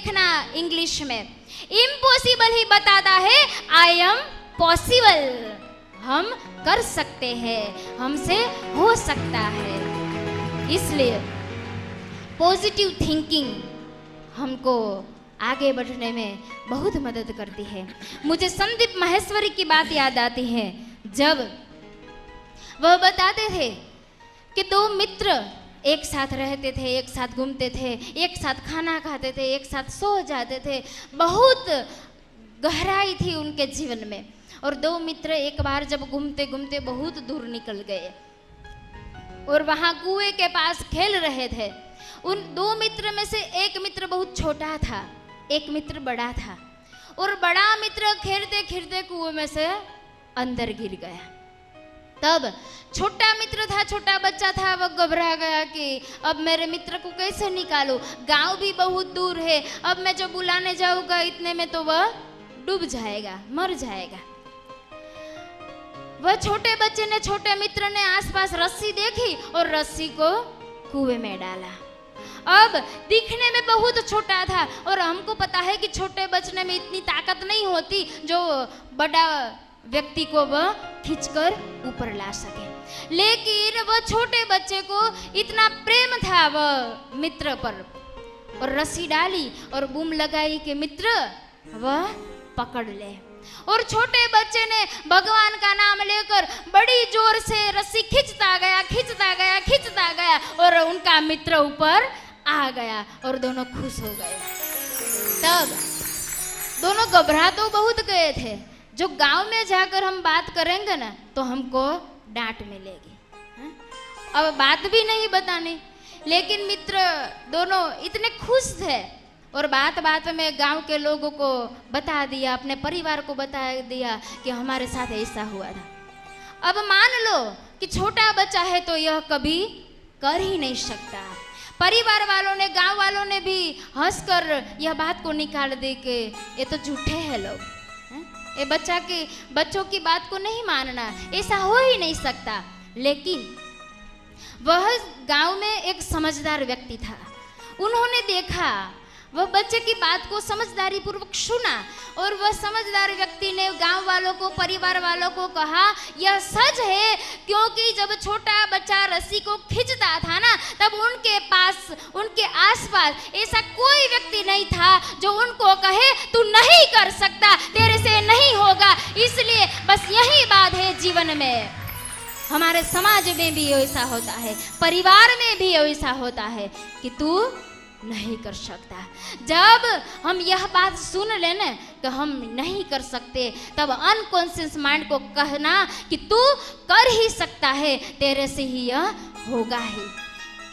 देखना इंग्लिश में, इम्पॉसिबल ही बताता है आई एम पॉसिबल। हम कर सकते हैं, हमसे हो सकता है। इसलिए पॉजिटिव थिंकिंग हमको आगे बढ़ने में बहुत मदद करती है। मुझे संदीप माहेश्वरी की बात याद आती है, जब वह बताते थे कि दो मित्र एक साथ रहते थे, एक साथ घूमते थे, एक साथ खाना खाते थे, एक साथ सो जाते थे। बहुत गहराई थी उनके जीवन में। और दो मित्र एक बार जब घूमते घूमते बहुत दूर निकल गए और वहां कुएं के पास खेल रहे थे। उन दो मित्र में से एक मित्र बहुत छोटा था, एक मित्र बड़ा था, और बड़ा मित्र खेलते खेलते कुएं में से अंदर गिर गया। तब छोटा मित्र था, छोटा बच्चा था, वह घबरा गया कि अब मेरे मित्र को कैसे निकालूं, गांव भी बहुत दूर है, अब मैं जो बुलाने जाऊंगा इतने में तो वह डूब जाएगा, मर जाएगा। वह छोटे बच्चे ने, छोटे मित्र ने आसपास रस्सी देखी और रस्सी को कुएं में डाला। अब दिखने में बहुत छोटा था और हमको पता है कि छोटे बचने में इतनी ताकत नहीं होती जो बड़ा व्यक्ति को वह खींचकर ऊपर ला सके। लेकिन वह छोटे बच्चे को इतना प्रेम था वह मित्र पर, और रस्सी डाली और बूम लगाई कि मित्र वह पकड़ ले। और छोटे बच्चे ने भगवान का नाम लेकर बड़ी जोर से रस्सी खींचता गया, खींचता गया, खींचता गया, और उनका मित्र ऊपर आ गया और दोनों खुश हो गए। तब दोनों घबरा तो बहुत गए थे। जो गांव में जाकर हम बात करेंगे ना तो हमको डांट मिलेगी, अब बात भी नहीं बतानी। लेकिन मित्र दोनों इतने खुश थे और बात बात में गांव के लोगों को बता दिया, अपने परिवार को बता दिया कि हमारे साथ ऐसा हुआ था। अब मान लो कि छोटा बच्चा है तो यह कभी कर ही नहीं सकता। परिवार वालों ने, गांव वालों ने भी हंसकर यह बात को निकाल दी कि ये तो झूठे हैं लोग, ये बच्चों की बात को नहीं मानना, ऐसा हो ही नहीं सकता। लेकिन वह गांव में एक समझदार व्यक्ति था। उन्होंने देखा, वह बच्चे की बात को समझदारी पूर्वक सुना और वह समझदार व्यक्ति ने गांव वालों को, परिवार वालों को कहा यह सच है, क्योंकि जब छोटा बच्चा रस्सी को खींचता था ना तब उनके पास, उनके आसपास ऐसा कोई व्यक्ति नहीं था जो उनको कहे तू नहीं कर सकता, तेरे से नहीं होगा। इसलिए बस यही बात है जीवन में, हमारे समाज में भी ऐसा होता है, परिवार में भी ऐसा होता है कि तू नहीं कर सकता। जब हम यह बात सुन लेना कि हम नहीं कर सकते, तब अनकॉन्शियस माइंड को कहना कि तू कर ही सकता है, तेरे से ही यह होगा ही।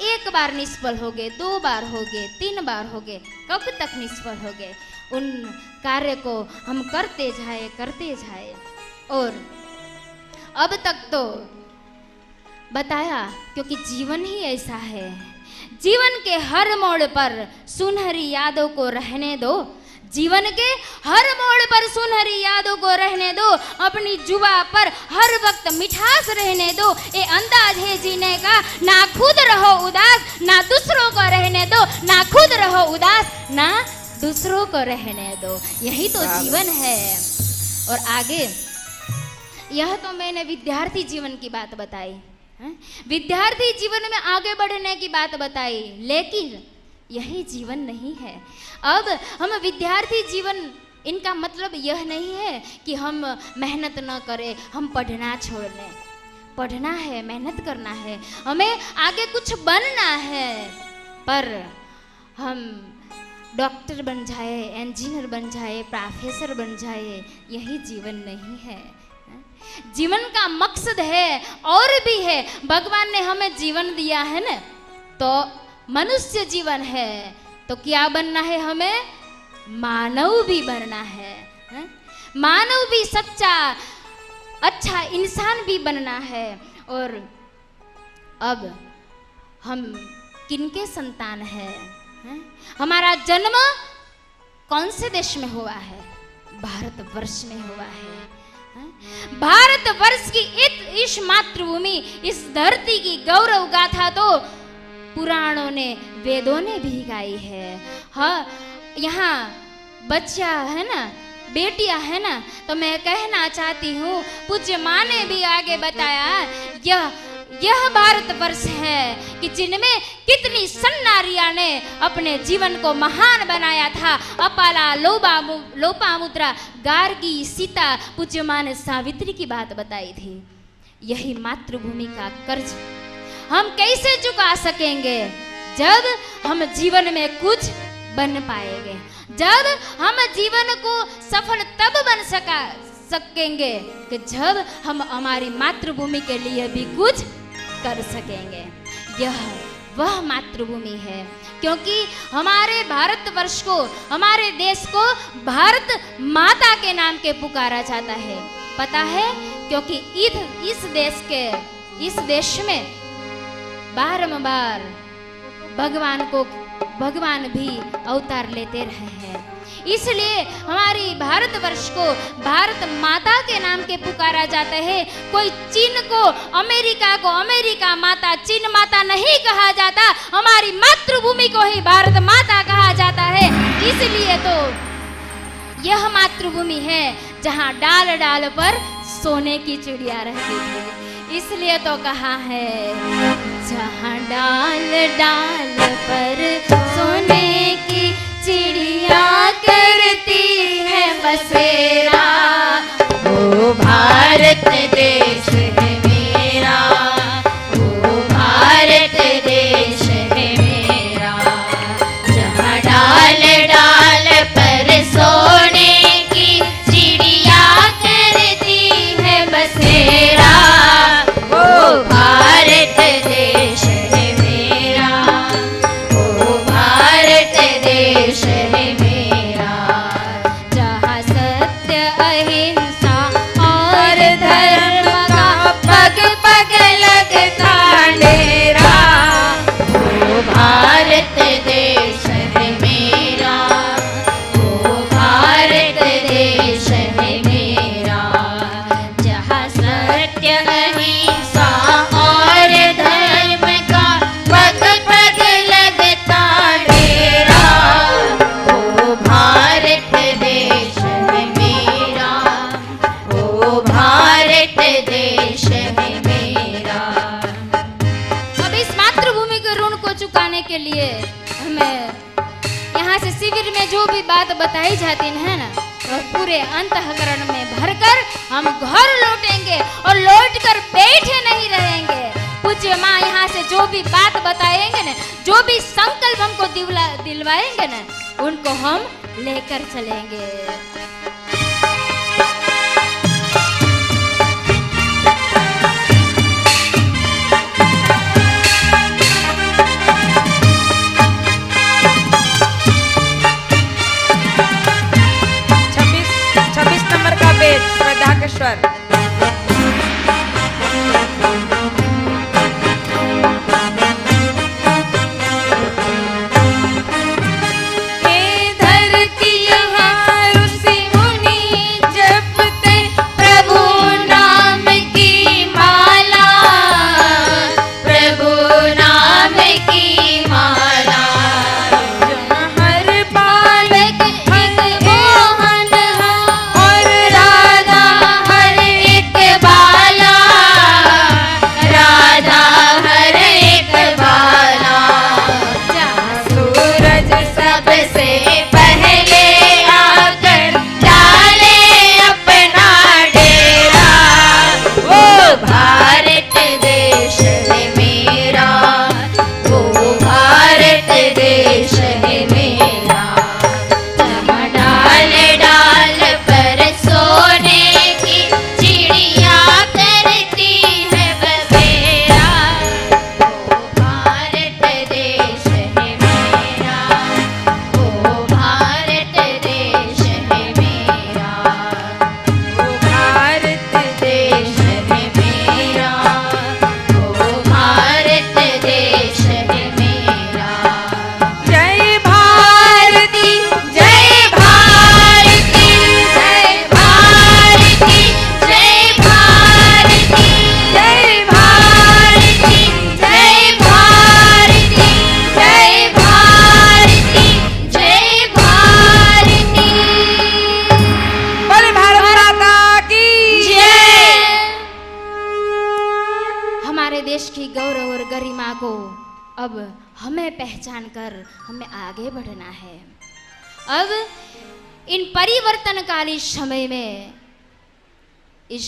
एक बार निष्फल हो गए, दो बार हो गए, तीन बार हो गए, कब तक निष्फल हो गए? उन कार्य को हम करते जाए और अब तक तो बताया, क्योंकि जीवन ही ऐसा है। जीवन के हर मोड़ पर सुनहरी यादों को रहने दो, जीवन के हर मोड़ पर सुनहरी यादों को रहने दो, अपनी जुबा पर हर वक्त मिठास रहने दो। ये अंदाज है जीने का, ना खुद रहो उदास, ना दूसरों को रहने दो, ना खुद रहो उदास, ना दूसरों को रहने दो। यही तो जीवन है। और आगे, यह तो मैंने विद्यार्थी जीवन की बात बताई, विद्यार्थी जीवन में आगे बढ़ने की बात बताई, लेकिन यही जीवन नहीं है। अब हम विद्यार्थी जीवन, इनका मतलब यह नहीं है कि हम मेहनत न करें, हम पढ़ना छोड़ दें। पढ़ना है, मेहनत करना है, हमें आगे कुछ बनना है, पर हम डॉक्टर बन जाए, इंजीनियर बन जाए, प्रोफेसर बन जाए, यही जीवन नहीं है। जीवन का मकसद है और भी है। भगवान ने हमें जीवन दिया है ना, तो मनुष्य जीवन है, तो क्या बनना है हमें? मानव भी बनना है, मानव भी सच्चा अच्छा इंसान भी बनना है। और अब हम किनके संतान है? हमारा जन्म कौन से देश में हुआ है? भारतवर्ष में हुआ है। भारतवर्ष की इस मातृभूमि, इस धरती की गौरव गाथा तो पुराणों ने, वेदों ने भी गाई है। हाँ, यहाँ बच्चा है ना, बेटियां है ना, तो मैं कहना चाहती हूँ, पूज्य माँ ने भी आगे बताया, यह भारतवर्ष है कि जिनमें कितनी सन्नारियां ने अपने जीवन को महान बनाया था। अपाला, लोपामुद्रा, गार्गी, सीता, पूज्य माँ ने सावित्री की बात बताई थी। यही मातृभूमि का कर्ज हम कैसे चुका सकेंगे? जब हम जीवन में कुछ बन पाएंगे, जब हम जीवन को सफल तब बन सकेंगे कि जब हम हमारी मातृभूमि के लिए भी कुछ कर सकेंगे। यह वह मातृभूमि है, क्योंकि हमारे भारतवर्ष को, हमारे देश को भारत माता के नाम के पुकारा जाता है। पता है, क्योंकि इस देश में बारंबार भगवान भी अवतार लेते रहे हैं। इसलिए हमारी भारतवर्ष को भारत माता के नाम के पुकारा जाता है। कोई चीन को, अमेरिका को अमेरिका माता, चीन माता नहीं कहा जाता, हमारी मातृभूमि को ही भारत माता कहा जाता है। इसलिए तो यह मातृभूमि है जहाँ डाल डाल पर सोने की चिड़िया रहती थी। इसलिए तो कहा है, जहाँ डाल डाल पर सोने की चिड़िया करती है बसेरा, वो भारत देश है मेरा, वो भारत देश है मेरा। जहाँ डाल डाल पर सोने की चिड़िया करती है बसेरा, वो भारत देश है मेरा, वो भारत देश है मेरा। जहाँ सत्य अहिंसा और धर्म का पग पग लगता डेरा, वो भारत देश है मेरा, वो भारत देश है मेरा। जहाँ सत्य अहिंसा और धर्म का पग पग लगता डेरा, वो भारत देश है मेरा, वो भारत देश है मेरा। अब इस मातृभूमि के ऋण को चुकाने के लिए हमें यहाँ से शिविर में जो भी बात बताई जाती है ना, वह पूरे अंतःकरण में भरकर हम घर लौटेंगे और लौट कर बैठे नहीं रहेंगे। पूज्य माँ यहाँ से जो भी बात बताएंगे ना, जो भी संकल्प हमको दिलवाएंगे ना, उनको हम लेकर चलेंगे। छब्बीस नंबर का पेज, श्रद्धा के स्वर। धरती यहाँ रुसी को अब हमें पहचान कर हमें आगे बढ़ना है। अब इन परिवर्तनकाली समय में इस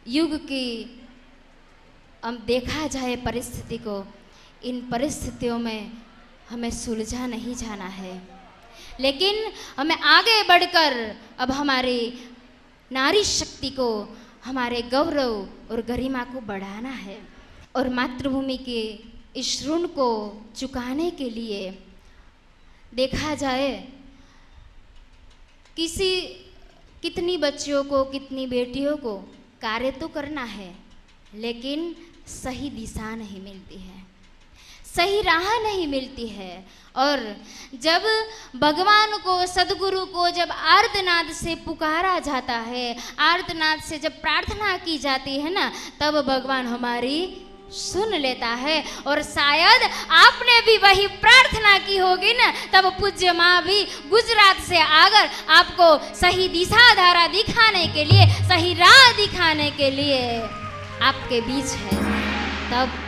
युग की अब देखा जाए परिस्थिति को, इन परिस्थितियों में हमें सुलझा नहीं जाना है, लेकिन हमें आगे बढ़कर अब हमारी नारी शक्ति को, हमारे गौरव और गरिमा को बढ़ाना है। और मातृभूमि के इस ऋण को चुकाने के लिए देखा जाए कितनी बच्चियों को, कितनी बेटियों को कार्य तो करना है, लेकिन सही दिशा नहीं मिलती है, सही राह नहीं मिलती है। और जब भगवान को, सदगुरु को जब आर्तनाद से पुकारा जाता है, आर्तनाद से जब प्रार्थना की जाती है ना, तब भगवान हमारी सुन लेता है। और शायद आपने भी वही प्रार्थना की होगी ना, तब पूज्य माँ भी गुजरात से आकर आपको सही दिशा धारा दिखाने के लिए, सही राह दिखाने के लिए आपके बीच है। तब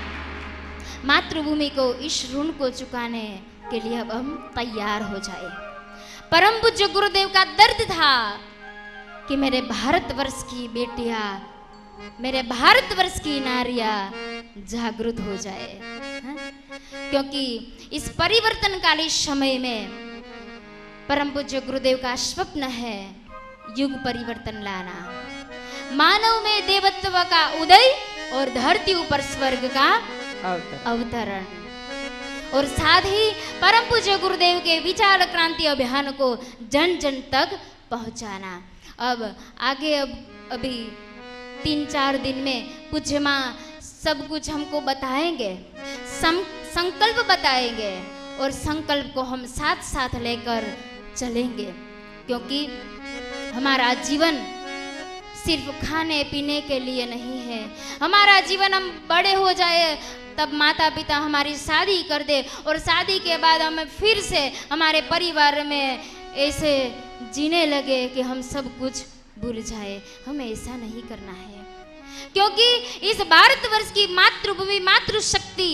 मातृभूमि को इस ऋण को चुकाने के लिए अब हम तैयार हो जाए। परम पूज्य गुरुदेव का दर्द था कि मेरे भारतवर्ष की बेटियां, मेरे भारतवर्ष की नारियां जागृत हो जाए, है? क्योंकि इस परिवर्तनकाली समय में परम पूज्य गुरुदेव का स्वप्न है युग परिवर्तन लाना, मानव में देवत्व का उदय और धरती ऊपर स्वर्ग का अवतरण। और साथ ही परम पूज्य गुरुदेव के विचार क्रांति अभियान को जन जन तक पहुंचाना। अब आगे अभी 3-4 दिन में पूज्य माँ सब कुछ हमको बताएंगे, संकल्प बताएंगे, और संकल्प को हम साथ साथ लेकर चलेंगे। क्योंकि हमारा जीवन सिर्फ खाने पीने के लिए नहीं है। हमारा जीवन, हम बड़े हो जाए तब माता पिता हमारी शादी कर दे और शादी के बाद हमें फिर से हमारे परिवार में ऐसे जीने लगे कि हम सब कुछ भूल जाए। हमें ऐसा नहीं करना है, क्योंकि इस भारतवर्ष की मातृभूमि, मातृशक्ति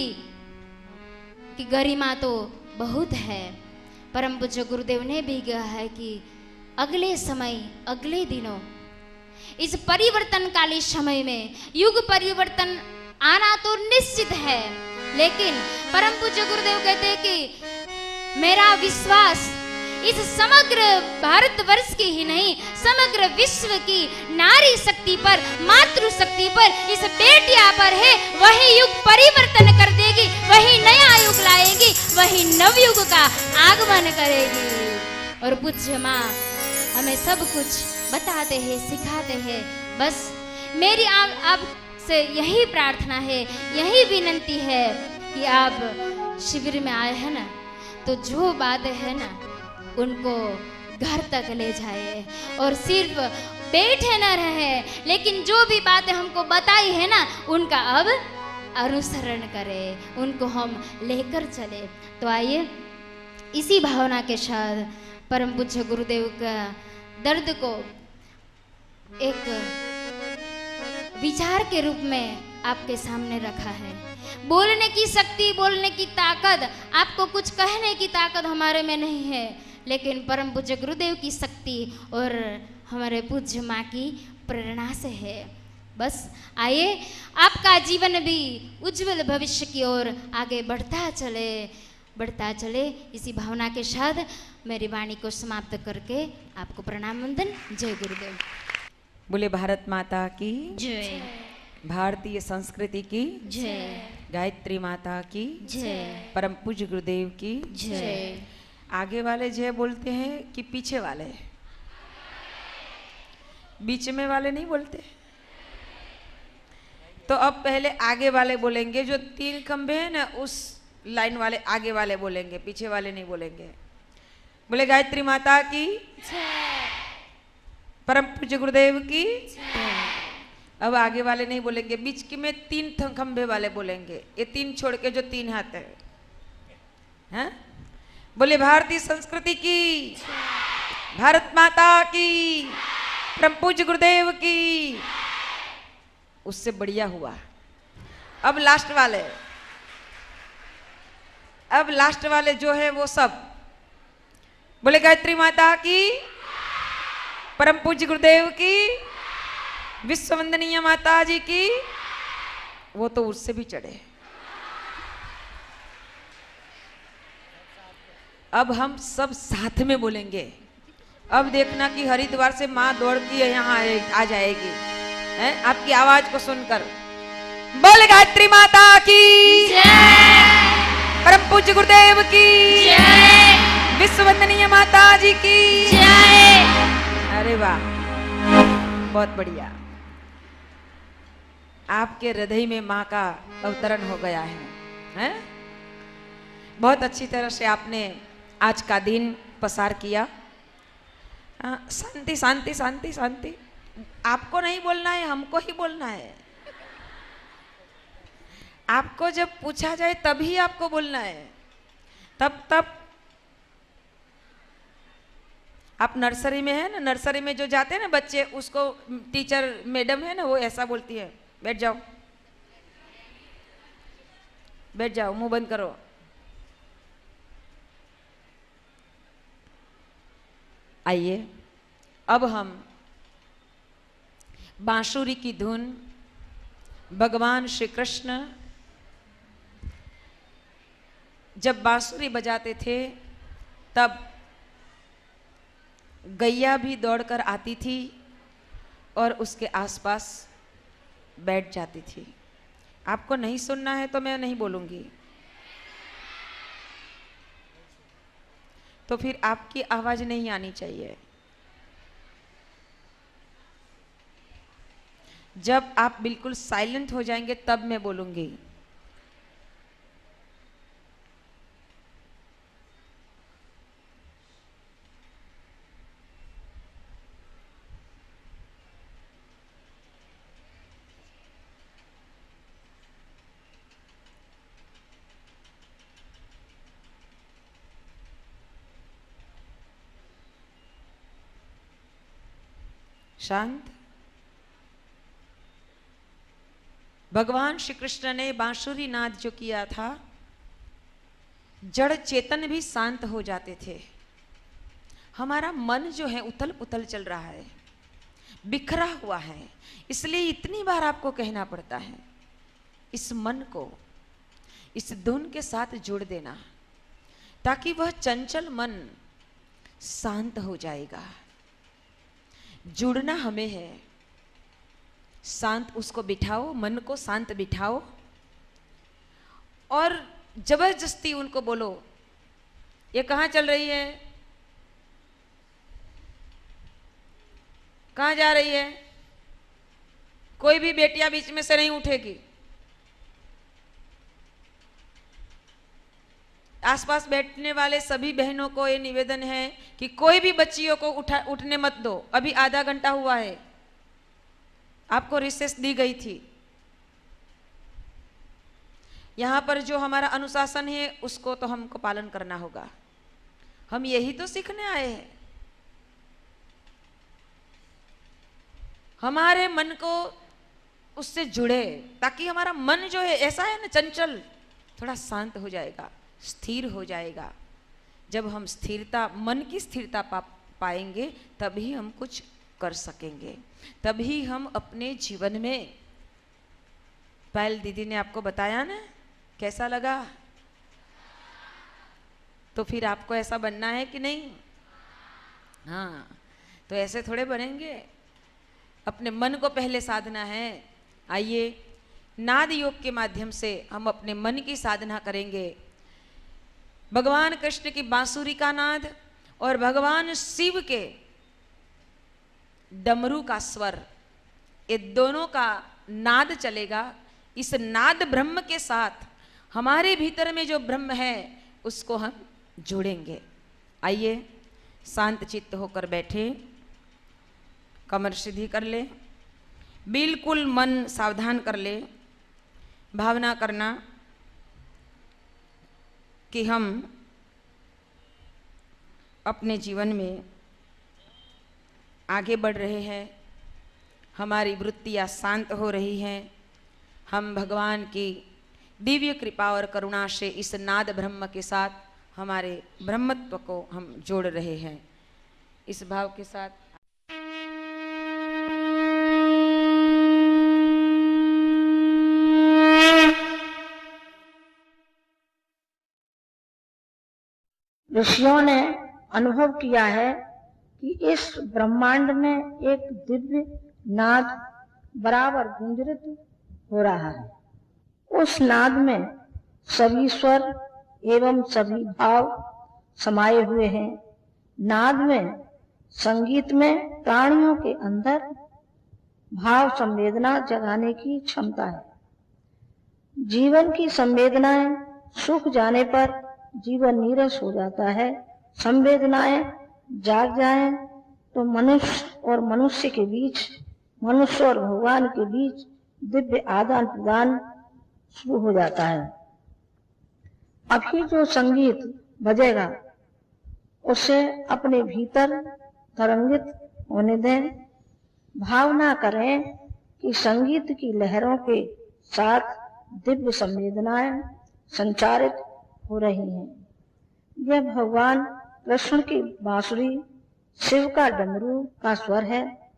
की गरिमा तो बहुत है। परम पूज्य गुरुदेव ने भी कहा है कि अगले समय, अगले दिनों, इस परिवर्तनकाली समय में युग परिवर्तन आना तो निश्चित है, लेकिन परम पूज्य गुरुदेव कहते हैं कि मेरा विश्वास इस समग्र भारतवर्ष की ही नहीं, समग्र विश्व की नारी शक्ति पर, मातृशक्ति पर, इस बेटिया पर है। वही युग परिवर्तन कर देगी, वही नया युग लाएगी, वही नवयुग का आगमन करेगी। और पूज्य माँ हमें सब कुछ बताते हैं, सिखाते हैं। बस मेरी आपसे यही प्रार्थना है, यही विनंती है कि आप शिविर में आए हैं ना, तो जो बातें है ना उनको घर तक ले जाए, और सिर्फ बैठे न रहे, लेकिन जो भी बातें हमको बताई है ना उनका अब अनुसरण करें, उनको हम लेकर चले। तो आइए इसी भावना के साथ परम पूज्य गुरुदेव का दर्द को एक विचार के रूप में आपके सामने रखा है। बोलने की शक्ति, बोलने की ताकत, आपको कुछ कहने की ताकत हमारे में नहीं है, लेकिन परम पूज्य गुरुदेव की शक्ति और हमारे पूज्य माँ की प्रेरणा से है। बस आइए आपका जीवन भी उज्जवल भविष्य की ओर आगे बढ़ता चले। इसी भावना के साथ मेरी वाणी को समाप्त करके आपको प्रणाम वंदन। जय गुरुदेव। बोले भारत माता की जय, भारतीय संस्कृति की जय, गायत्री माता की जय, परम पूज्य गुरुदेव की जय। आगे वाले जय बोलते हैं कि पीछे वाले? बीच में वाले नहीं बोलते। तो अब पहले आगे वाले बोलेंगे, जो 3 खंभे हैं ना उस लाइन वाले आगे वाले बोलेंगे, पीछे वाले नहीं बोलेंगे। बोले गायत्री माता की परम पूज्य गुरुदेव की। अब आगे वाले नहीं बोलेंगे, बीच के में 3 खंभे वाले बोलेंगे, ये 3 छोड़ के जो 3 हाथ है, हैं? बोले भारतीय संस्कृति की, भारत माता की, परम पूज्य गुरुदेव की। उससे बढ़िया हुआ। अब लास्ट वाले अब लास्ट वाले जो है वो सब बोले गायत्री माता की, परम पूज्य गुरुदेव की, विश्व वंदनीय माता जी की। वो तो उससे भी चढ़े। अब हम सब साथ में बोलेंगे। अब देखना कि हरिद्वार से माँ दौड़ के यहाँ आ जाएगी, है आपकी आवाज को सुनकर। बोले गायत्री माता की जय, परम पूज्य गुरुदेव की जय, विश्व वंदनीय माता जी की जय। अरे वाह, बहुत बढ़िया। आपके हृदय में माँ का अवतरण हो गया है? बहुत अच्छी तरह से आपने आज का दिन पसार किया। शांति शांति शांति शांति। आपको नहीं बोलना है, हमको ही बोलना है। आपको जब पूछा जाए तभी आपको बोलना है। तब आप नर्सरी में है ना, नर्सरी में जो जाते हैं ना बच्चे, उसको टीचर मैडम है ना, वो ऐसा बोलती है, बैठ जाओ बैठ जाओ, मुंह बंद करो। आइए अब हम बांसुरी की धुन, भगवान श्री कृष्ण जब बांसुरी बजाते थे तब गैया भी दौड़कर आती थी और उसके आसपास बैठ जाती थी। आपको नहीं सुनना है तो मैं नहीं बोलूंगी, तो फिर आपकी आवाज नहीं आनी चाहिए। जब आप बिल्कुल साइलेंट हो जाएंगे तब मैं बोलूंगी। शांत। भगवान श्री कृष्ण ने बांसुरी नाद जो किया था, जड़ चेतन भी शांत हो जाते थे। हमारा मन जो है उथल पुथल चल रहा है, बिखरा हुआ है, इसलिए इतनी बार आपको कहना पड़ता है इस मन को इस धुन के साथ जोड़ देना, ताकि वह चंचल मन शांत हो जाएगा। जुड़ना हमें है, शांत उसको बिठाओ, मन को शांत बिठाओ और जबरदस्ती उनको बोलो ये कहाँ चल रही है, कहाँ जा रही है। कोई भी बेटियां बीच में से नहीं उठेगी। आसपास बैठने वाले सभी बहनों को ये निवेदन है कि कोई भी बच्चियों को उठने मत दो। अभी आधा घंटा हुआ है, आपको रिसेस दी गई थी। यहां पर जो हमारा अनुशासन है उसको तो हमको पालन करना होगा। हम यही तो सीखने आए हैं। हमारे मन को उससे जुड़े, ताकि हमारा मन जो है ऐसा है ना चंचल, थोड़ा शांत हो जाएगा, स्थिर हो जाएगा। जब हम स्थिरता, मन की स्थिरता पाएंगे तभी हम कुछ कर सकेंगे, तभी हम अपने जीवन में। पायल दीदी ने आपको बताया ना, कैसा लगा? तो फिर आपको ऐसा बनना है कि नहीं? हाँ, तो ऐसे थोड़े बनेंगे। अपने मन को पहले साधना है। आइए नाद योग के माध्यम से हम अपने मन की साधना करेंगे। भगवान कृष्ण की बांसुरी का नाद और भगवान शिव के डमरू का स्वर, ये दोनों का नाद चलेगा। इस नाद ब्रह्म के साथ हमारे भीतर में जो ब्रह्म है उसको हम जोड़ेंगे। आइए शांत चित्त होकर बैठे, कमर सीधी कर ले, बिल्कुल मन सावधान कर ले। भावना करना कि हम अपने जीवन में आगे बढ़ रहे हैं, हमारी वृत्तियाँ शांत हो रही हैं, हम भगवान की दिव्य कृपा और करुणा से इस नाद ब्रह्म के साथ हमारे ब्रह्मत्व को हम जोड़ रहे हैं। इस भाव के साथ ऋषियों ने अनुभव किया है कि इस ब्रह्मांड में एक दिव्य नाद बराबर गुंजरित हो रहा है। उस नाद में सभी स्वर एवं सभी भाव समाये हुए हैं। नाद में, संगीत में प्राणियों के अंदर भाव संवेदना जगाने की क्षमता है। जीवन की संवेदनाएं सूख जाने पर जीवन नीरस हो जाता है। संवेदनाएं जाग जाएं तो मनुष्य और मनुष्य के बीच, मनुष्य और भगवान के बीच दिव्य आदान प्रदान शुरू हो जाता है। अभी जो संगीत बजेगा उसे अपने भीतर तरंगित होने दें। भावना करें कि संगीत की लहरों के साथ दिव्य संवेदनाएं संचारित हो रही हैं। यह भगवान कृष्ण की बांसुरी, शिव का डमरू का स्वर है।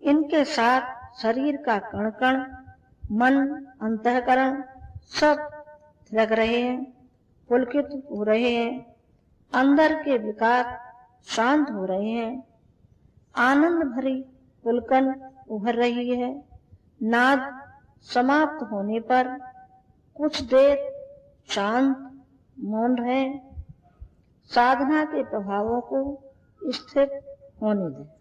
इनके साथ शरीर का कण कण, मन, अंतःकरण सब थिरक रहे हैं, पुलकित हो रहे हैं। अंदर के विकार शांत हो रहे हैं। आनंद भरी पुलकन उभर रही है। नाद समाप्त होने पर कुछ देर शांत मौन रहे। साधना के प्रभावों को स्थिर होने दें।